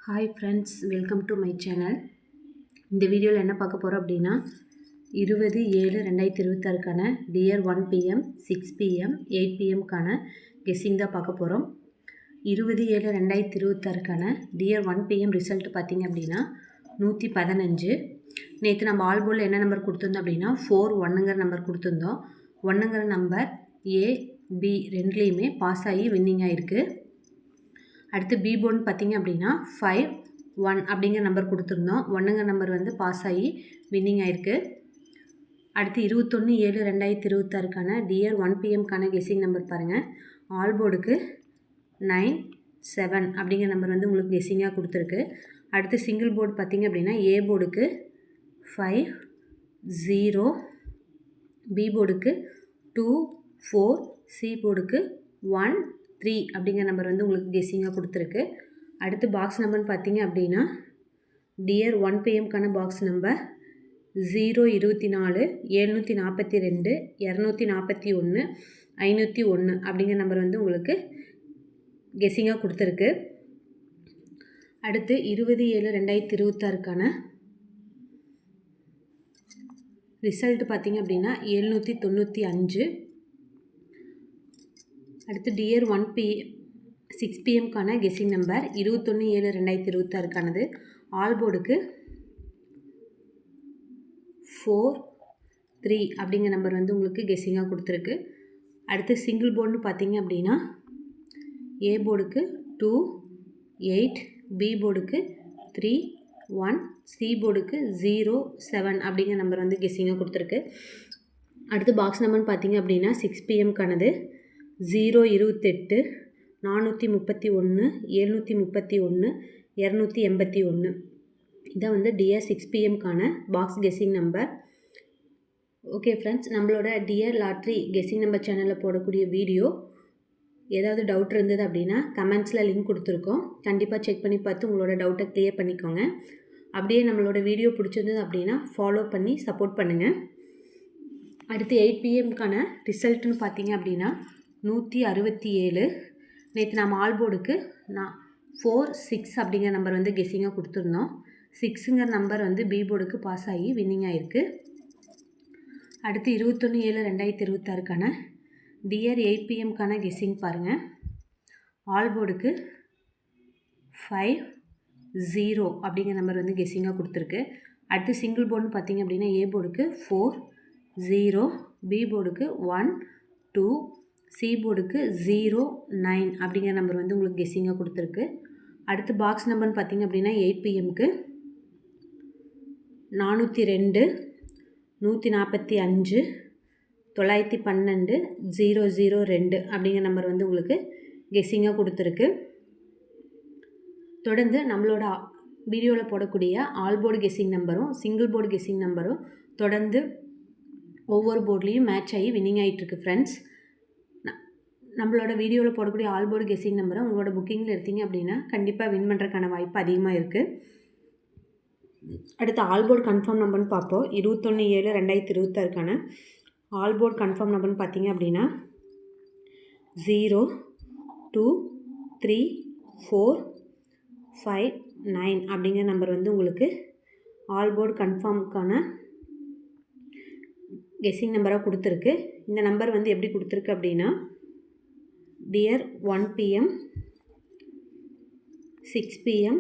Hi friends, welcome to my channel. இந்த வீடியோவில் என்ன பார்க்க போகிறோம் அப்படின்னா 20/7/2026க்கான டியர் 1 PM 6 PM 8 PMக்கான கெஸ்ஸிங் தான் பார்க்க போகிறோம். 20/7/2026க்கான டியர் 1 PM ரிசல்ட் பார்த்திங்க அப்படின்னா 115. நேற்று நம்ம ஆல் போர்டில் என்ன நம்பர் கொடுத்துருந்தோம் அப்படின்னா 4-1ங்கிற நம்பர் கொடுத்துருந்தோம். 1ங்கிற நம்பர் A B ரெண்டுலேயுமே பாஸ் ஆகி வின்னிங் ஆகிருக்கு. அடுத்து பி போர்டு பார்த்திங்க அப்படின்னா 5-1 அப்படிங்கிற நம்பர் கொடுத்துருந்தோம். 1ங்கிற நம்பர் வந்து பாஸ் ஆகி வின்னிங் ஆகிருக்கு. அடுத்து 21/7/2026க்கான டியர் 1 PMக்கான கெஸ்ஸிங் நம்பர் பாருங்கள். ஆல் போர்டுக்கு 9-7 அப்படிங்கிற நம்பர் வந்து உங்களுக்கு கெஸ்ஸிங்காக கொடுத்துருக்கு. அடுத்து சிங்கிள் போர்டு பார்த்திங்க அப்படின்னா ஏ போர்டுக்கு 5-0, பி போர்டுக்கு 2-4, சி போர்டுக்கு 1-3 அப்படிங்கிற நம்பர் வந்து உங்களுக்கு கெஸ்ஸிங்காக கொடுத்துருக்கு. அடுத்து பாக்ஸ் நம்பர்னு பார்த்தீங்க அப்படின்னா டியர் 1 PMக்கான பாக்ஸ் நம்பர் 024 742 241 501 அப்படிங்கிற நம்பர் வந்து உங்களுக்கு கெஸ்ஸிங்காக கொடுத்துருக்கு. அடுத்து 20/7/2026க்கான ரிசல்ட் பார்த்திங்க அப்படின்னா 795. அடுத்து டியர் 6 PMக்கான கெஸ்ஸிங் நம்பர் 21/7/2026க்கானது. ஆல் போர்டுக்கு 4-3 அப்படிங்கிற நம்பர் வந்து உங்களுக்கு கெஸ்ஸிங்காக கொடுத்துருக்கு. அடுத்து சிங்கிள் போர்டுன்னு பார்த்தீங்க அப்படின்னா ஏ போர்டுக்கு 2-8, பி போர்டுக்கு 3-1, சி போர்டுக்கு 0-7 அப்படிங்கிற நம்பர் வந்து கெஸ்ஸிங்காக கொடுத்துருக்கு. அடுத்து பாக்ஸ் நம்பர்னு பார்த்தீங்க அப்படின்னா 6 PMக்கானது 028 431 731 281. இதான் வந்து டியர் 6 PMக்கான box guessing number. Okay friends, நம்மளோட டியர் லாட்ரி கெஸ்ஸிங் நம்பர் சேனலில் போடக்கூடிய வீடியோ ஏதாவது டவுட் இருந்தது அப்படின்னா கமெண்ட்ஸில் லிங்க் கொடுத்துருக்கோம். கண்டிப்பாக செக் பண்ணி பார்த்து உங்களோட டவுட்டை க்ளியர் பண்ணிக்கோங்க. அப்படியே நம்மளோட வீடியோ பிடிச்சிருந்தது அப்படின்னா ஃபாலோ பண்ணி சப்போர்ட் பண்ணுங்கள். அடுத்து 8 PMக்கான ரிசல்ட்டுன்னு பார்த்தீங்க அப்படின்னா 167. நேற்று நம்ம ஆல் போர்டுக்கு 4-6 அப்படிங்கிற நம்பர் வந்து கெஸ்ஸிங்காக கொடுத்துருந்தோம். 6ங்கிற நம்பர் வந்து பி போர்டுக்கு பாஸ் ஆகி வின்னிங் ஆகிருக்கு. அடுத்து 21/7/2026க்கான டியர் 8 PMக்கான கெஸ்ஸிங் பாருங்கள். ஆல் போர்டுக்கு 5-0 அப்படிங்கிற நம்பர் வந்து கெஸ்ஸிங்காக கொடுத்துருக்கு. அடுத்து சிங்கிள் போர்டுன்னு பார்த்தீங்க அப்படின்னா ஏ போர்டுக்கு 4-0, பி போர்டுக்கு 1-2, சி போர்டுக்கு 0-9 அப்படிங்கிற நம்பர் வந்து உங்களுக்கு கெஸ்ஸிங்காக கொடுத்துருக்கு. அடுத்து பாக்ஸ் நம்பர்னு பார்த்தீங்க அப்படின்னா 8 PMக்கு 402 145 912 002 அப்படிங்கிற நம்பர் வந்து உங்களுக்கு கெஸ்ஸிங்காக கொடுத்துருக்கு. தொடர்ந்து நம்மளோட வீடியோவில் போடக்கூடிய ஆல் போர்டு கெஸ்ஸிங் நம்பரும் சிங்கிள் போர்டு கெஸ்ஸிங் நம்பரும் தொடர்ந்து ஒவ்வொரு போர்ட்லேயும் மேட்ச் ஆகி வின்னிங் ஆகிட்டுருக்கு. ஃப்ரெண்ட்ஸ், நம்மளோட வீடியோவில் போடக்கூடிய ஆல் போர்டு கெஸ்ஸிங் நம்பரை உங்களோட புக்கிங்கில் எடுத்தீங்க அப்படின்னா கண்டிப்பாக வின் பண்ணுறதுக்கான வாய்ப்பு அதிகமாக இருக்குது. அடுத்து ஆல் போர்டு கன்ஃபார்ம் நம்பர்னு பார்ப்போம். 21/7/2026க்கான ஆல் போர்டு கன்ஃபார்ம் நம்பர்னு பார்த்தீங்க அப்படின்னா 02345 அப்படிங்கிற நம்பர் வந்து உங்களுக்கு ஆல் போர்டு கன்ஃபார்முக்கான கெஸ்ஸிங் நம்பராக கொடுத்துருக்கு. இந்த நம்பர் வந்து எப்படி கொடுத்துருக்கு அப்படின்னா டியர் 1 PM 6 PM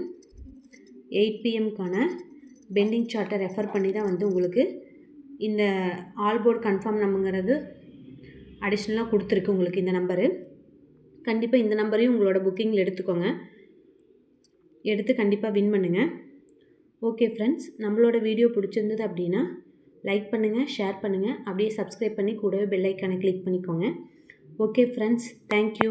8 PMக்கான பெண்டிங் சார்ட்டை ரெஃபர் பண்ணி தான் வந்து உங்களுக்கு இந்த ஆல் போர்டு கன்ஃபார்ம் நம்பருங்கிறது அடிஷ்னலாக கொடுத்துருக்கு உங்களுக்கு இந்த நம்பரு. கண்டிப்பாக இந்த நம்பரையும் உங்களோட புக்கிங்கில் எடுத்துக்கோங்க. எடுத்து கண்டிப்பாக வின் பண்ணுங்கள். ஓகே ஃப்ரெண்ட்ஸ், நம்மளோட வீடியோ பிடிச்சிருந்தது அப்படின்னா லைக் பண்ணுங்கள், ஷேர் பண்ணுங்கள், அப்படியே சப்ஸ்கிரைப் பண்ணி கூடவே பெல் ஐக்கானை கிளிக் பண்ணிக்கோங்க. Okay friends, thank you.